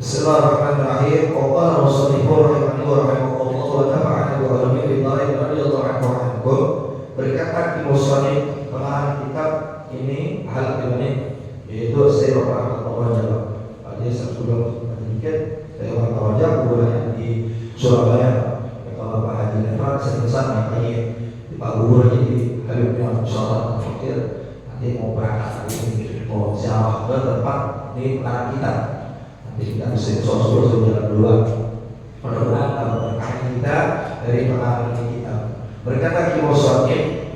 Bismillahirrahmanirrahim. Qala Rasulullah rahimahullah wa nafa'ana bi ulumi billahi radhiyallahu anhu. Berkata di musannif pengarang kitab ini hal ini yaitu Syekh Muhammad Tawajjah. Dia sebelum sedikit saya orang Tawajjah kuburan di Surabaya. Kalau Pak Haji Lefat selesai makanya di Pak Gubernur di Habibnya Sholat Fakir nanti mau berangkat ini mau ziarah ke tempat di pengarang kitab. Kita bisa sosok jalan duluan. Mudah-mudahan kalau berkah kita dari pengarang kita. Berkata Ki Musannif,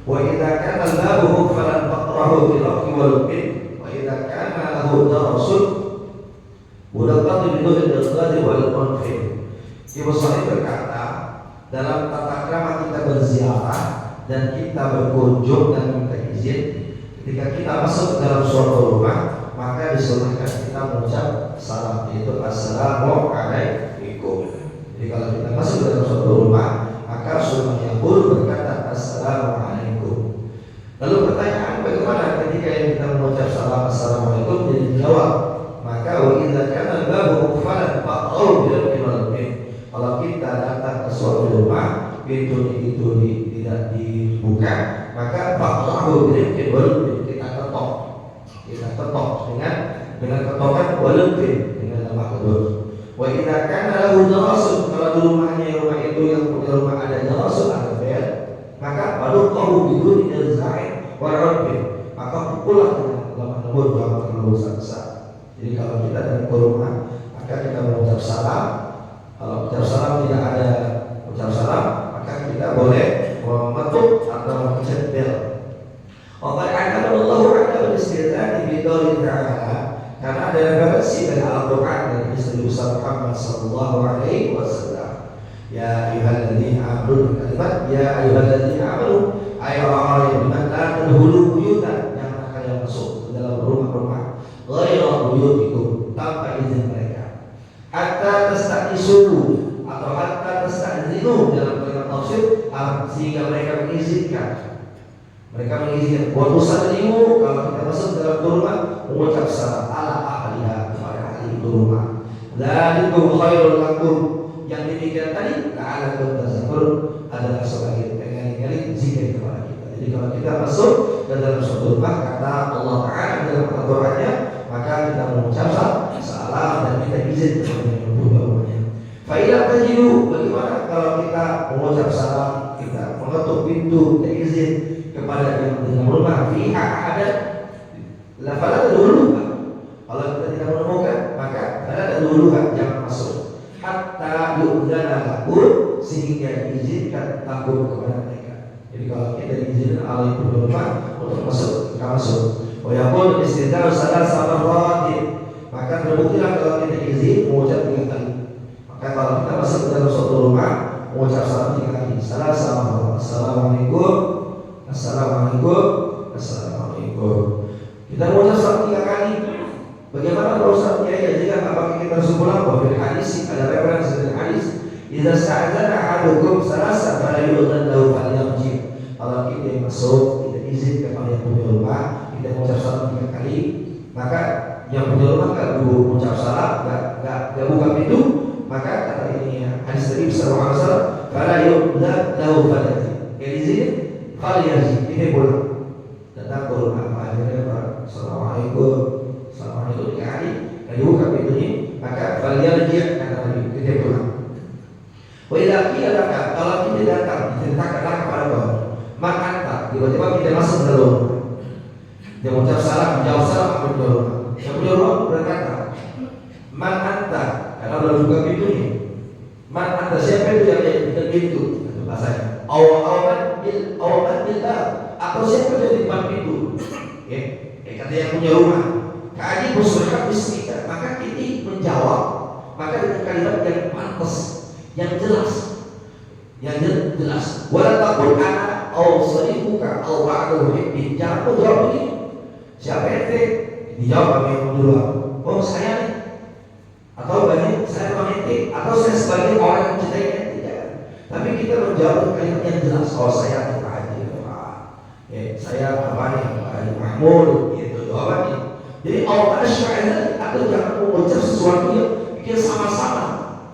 wa idza kana lahu falan taqrahu bil haqqi wal bin, wa idza kana lahu darasul mudaqat min al-qadi wal munfi. Ki Musannif berkata, dalam tata krama kita berziarah dan kita berkunjung dan minta izin, ketika kita masuk ke dalam suatu rumah, maka disunahkan kita mengucap salam, yaitu assalamualaikum. Jadi kalau kita masuk ke dalam suatu rumah, maka sunnahnya pun berkata assalamualaikum. Lalu pertanyaan, bagaimana ketika yang kita mengucap salam assalamualaikum jadi dijawab? Maka wa idza kana babu falan faqau bil qiblatin. Kalau kita datang ke suatu rumah, pintu itu tidak dibuka, maka faqau bil qiblatin, kita ketok. Kita ketok dengan ketokan walubin dengan lemah kedua. Wa idza kana lahu darasun, kalau di rumah itu yang punya rumah ada darasun ada bel, maka baduqahu bidun ilzain wa rabbin, maka pukullah dengan lemah lembut, jangan terlalu besar. Jadi kalau kita datang ke rumah, maka kita mengucap salam. Kalau ucap salam tidak ada ucap salam, maka kita boleh mengetuk atau mencet bel. Wa qad Allah ada istighfar bi qouli ta'ala, karena ada referensi dari Al-Quran dari Nabi Muhammad sallallahu alaihi wasallam. Ya ayyuhalladzina amanu, kalimat ya ayyuhalladzina amanu, ayat orang yang beriman, la tadkhulu buyutan, jangan kalian masuk ke dalam rumah-rumah ghairu buyutikum, tanpa izin mereka, hatta tasta'nisu atau hatta tasta'zinu dalam kalimat tafsir, sehingga mereka mengizinkan. Mereka mengizinkan wa tusallimu, kalau kita masuk dalam rumah mengucap salam ala ahliha, kepada ahli rumah. Dzalikum khairul lakum, yang demikian tadi la'allakum tazakkarun, adalah sebagai pengingat zikir kepada kita. Jadi kalau kita masuk ke dalam suatu rumah, kata Allah Ta'ala dalam Al-Qur'annya, maka kita mengucap salam dan kita izin kepada yang membuka rumahnya. Fa ila tajidu, bagaimana kalau kita mengucap salam, kita mengetuk pintu, kita izin kepada yang dalam rumah fiha ada la fala dulu. Kalau kita tidak menemukan, maka fala dulu, jangan masuk hatta yu'dzana lakum, sehingga diizinkan lakum kepada mereka. Jadi kalau kita diizinkan oleh rumah untuk masuk, kita masuk. Wa yaqul istidzaru salasa marratin, maka terbuktilah kalau kita izin mengucap 3 kali. Maka kalau kita masuk ke dalam suatu rumah, mengucap salam 3 kali. Assalamualaikum, assalamualaikum, assalamualaikum. Kita mengucap salam 3 kali. Bagaimana kalau Ustaz ya jika apakah kita harus pulang? Bahwa hadis ada referensi dari hadis, "Idza sta'adzana ahadukum salasa fala yu'dzan lahu falyarji." Kalau kita masuk, kita izin kepada yang punya rumah, kita mengucap salam 3 kali, maka yang punya rumah enggak mengucap salam, enggak buka pintu, maka kata ini hadis Nabi sallallahu alaihi wasallam, "Fala yu'dzan lahu falyarji." Yang izin falyarji, ini pulang. Datang ke rumah akhirnya Assalamualaikum. Assalamualaikum 3 kali, dan dibuka pintunya, maka falyarji kata Nabi, kita pulang. Wa idza qila laka, kalau kita datang diceritakanlah kepada kau, maka tiba-tiba kita masuk ke dalam rumah. Dia mengucap salam, menjawab salam aku di rumah. Yang punya rumah berkata, "Man anta?" Karena udah buka pintunya. "Man anta?" Siapa itu yang buka pintu? Itu bahasanya. Awaman billah. Atau siapa yang di depan pintu? Kata yang punya rumah. Kali bersurat bismika, maka kita menjawab, maka dengan kalimat yang pantas, yang jelas, Wala taqul ana aw sarifuka aw ba'du muhibbin. Jangan kau jawab begini. Siapa ente? Dijawab yang duluan. Oh saya nih. Atau banyak saya orang ente. Atau saya sebagai orang yang mencintai ente. Tidak. Tapi kita menjawab dengan kalimat yang jelas. Oh saya Pak Haji. Saya apa nih? Pak Haji Mahmud. Itu jawabannya. Jadi Allah Taala atau jangan mengucap sesuatu yang bikin sama-sama.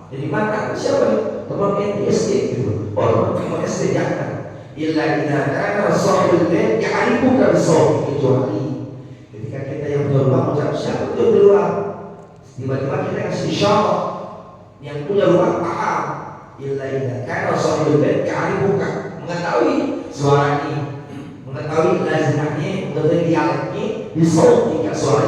Jadi maka siapa nih? Teman SD gitu. Orang teman SD jangan. Illa idza kana sahibul bait ya'rifuka bisawti, kecuali ketika kita yang punya rumah mengucap siapa itu di luar, tiba-tiba kita kasih isyarat yang punya rumah paham. Illa idza kana sahibul bait ya'rifuka, mengetahui suara ini, mengetahui lazimnya, mengetahui dialeknya bisawti, suara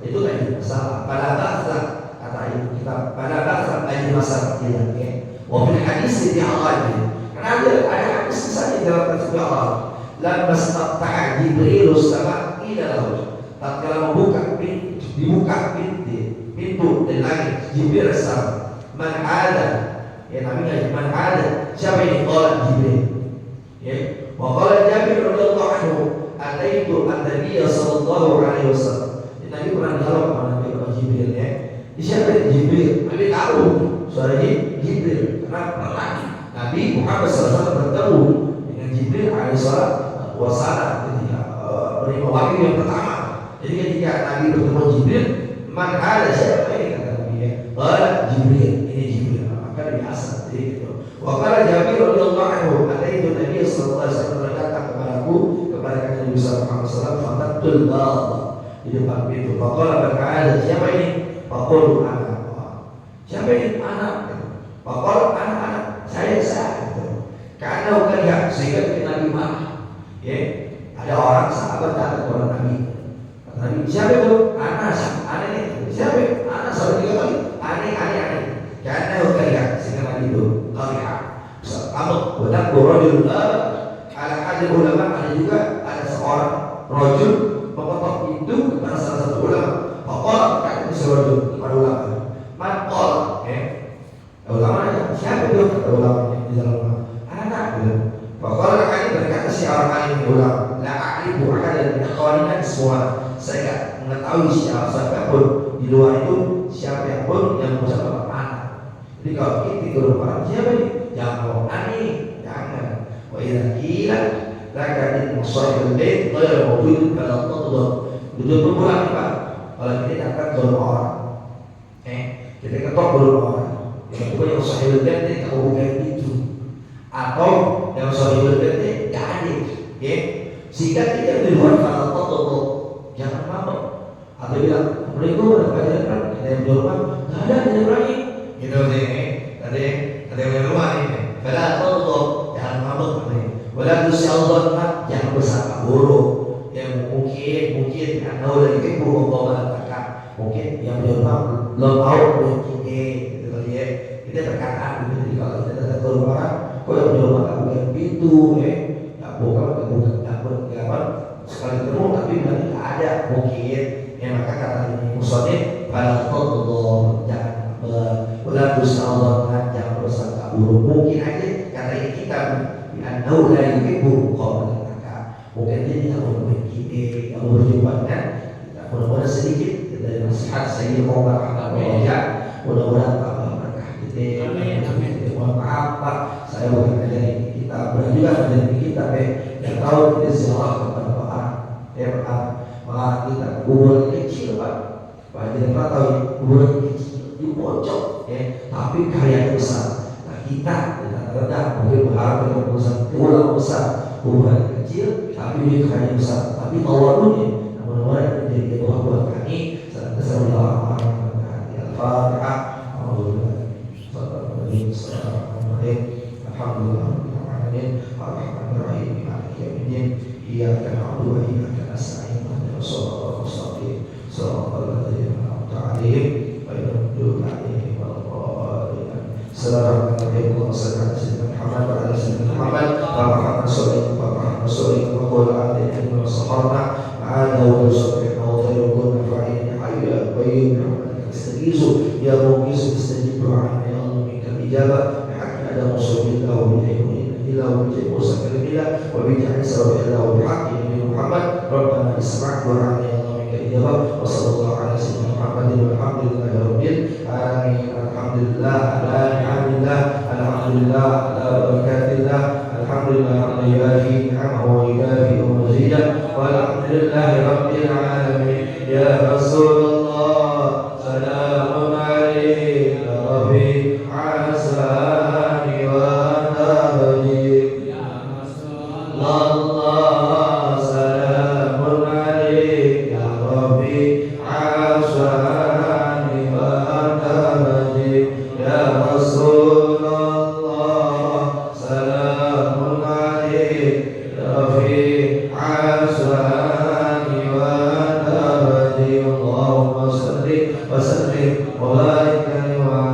itu tadi masalah. Pada bahasa kata ibu kita, pada bahasa lagi masalah tidak ya. Wafil hadis di awal, karena ada hadis misalnya dalam tafsir Allah, lam mastata'a Jibril sama ilahu. Tatkala dibuka pintu dari langit, Jibril sama. Man ada, ya namanya man ada. Siapa ini? Qala Jibril. Ya, wa qala Jabir radhiyallahu anhu, ataitu an-nabiy sallallahu alaihi wasallam. Nabi pernah jawab kepada Nabi Jibril ya. Siapa Jibril? Nabi tahu suaranya Jibril. Karena pernah Nabi Muhammad SAW bertemu dengan Jibril alaihissalam ketika menerima wahyu yang pertama. Jadi ketika Nabi bertemu Jibril, man ada siapa ini kata Nabi ya? Jibril, ini Jibril. Maka biasa jadi gitu. Wa qala Jabir radhiyallahu anhu, ataitu Nabi sallallahu alaihi wasallam berkata kepadaku, kepada Nabi Muhammad SAW, faqatul bab di depan pintu. Faqala berkata, siapa ini? Faqulu ana. Siapa ini? Anak. Pokok anak-anak saya gitu. Karena bukan ya sehingga bikin Nabi marah. Ya, ada orang sahabat datang kepada Nabi. Kata Nabi, siapa itu? Anak ini. Siapa? Anak sahabat 3 kali. Aneh. Karena bukan ya sehingga Nabi itu kalihat. Kamu benar rojul ala hadir ulama, ada juga ada seorang rojul mengetok pintu kepada salah satu ulama. Pokok kata rojul kepada ulama. Mantol, ulamanya siapa itu? Ulamanya di dalam rumah anak gitu. Kalau kali berkata si orang alim ulama, la a'rifu ahadan min akhwalina semua. Saya tidak mengetahui siapa pun di luar itu, siapa pun yang mengucapkan anak. Jadi kalau kita ke rumah siapa ini? Jangan ngomong aneh, jangan. Wa idza qila laka in musahil bait ghayr mawjud fala tadhur. Betul berulang Pak. Kalau kita datang ke rumah orang, kita ketok ke rumah orang. Yang kedua yang sahihul bait kamu bukan itu, atau yang sahihul bait enggak ada, ya. Sehingga kita di luar kalau toto jangan mabuk. Atau bilang, "Assalamualaikum warahmatullahi wabarakatuh." Ada yang di rumah, enggak ada yang lagi. Gitu deh. Ada yang di rumah ini. Kalau toto jangan mabuk. Wala tusyaddanna, jangan bersangka buruk. Yang mungkin anda lagi keburu bawa kata mungkin yang di rumah belum tahu mungkin ya, kita perkataan gitu. Jadi kalau kita datang ke rumah orang, kok yang di rumah tak buka pintu, tak buka, sekali ketemu tapi bilang tidak ada mungkin. Maka kata ini musonif pada Allah jangan berlakus Allah, jangan bersangka buruk. Mungkin aja kata ini kita anau la yuhibbu qawlan maka mungkin dia tidak mau begini, tidak mau berjumpa dengan kita. Mudah-mudahan sedikit dari nasihat Ustaz saya mau berangkat ya. Mudah-mudahan tambah berkah kita. Mohon maaf Pak, saya bukan dari kita juga dari kita yang tahu kita ziarah kepada Pak Pak kita kuburan kecil Pak. Pak jadi Pak tahu kuburan kecil di pojok tapi karyanya besar. Nah kita rendah mungkin berharap dengan kuburan besar, kuburan kecil tapi dia karyanya besar. Tapi tawadhunya, mudah-mudahan menjadi doa buat kami. Assalamualaikum warahmatullahi wabarakatuh. Alhamdulillahirrahmanirrahim. Ar-Rahmanirrahim. Maliki yaumiddin. Iyyaka na'budu wa iyyaka nasta'in. Ihdinas siratal mustaqim. Siratal ladzina an'amta 'alaihim ghairil maghdubi 'alaihim waladdallin. Assalamualaikum warahmatullahi wabarakatuh. Muhammad wa Muhammad sallallahu alaihi wasallam wa qul a'udzu wa saharna ma'ana wa nusabbihu wa tayyibun fa'in hayya qayyum istajizu ya muqiz istajib du'a ya Allah minka ijabah bihaqi ada musulillah wa bi'ilmi illa wa bi'usa kalimillah wa bi'ani sawillah wa bihaqi nabi Muhammad rabbana isma' du'a ya Allah minka ijabah wa sallallahu ala sayyidina Muhammadin walhamdulillahi rabbil alamin. Alhamdulillah ala ni'amillah, alhamdulillah ala barakatillah, alhamdulillah ala yuafi ni'amahu wa yuafi mazidah, walhamdulillahi rabbil alamin. Ya Rasulullah salamun alayka rabbi asani wa tabdi. Ya Rasulullah salamun alayka rabbi asani wa tabdi. Ya Rasulullah salamun alayka rabbi asani wa tabdi. Allahumma salli wa sallim wa barik alaihi wa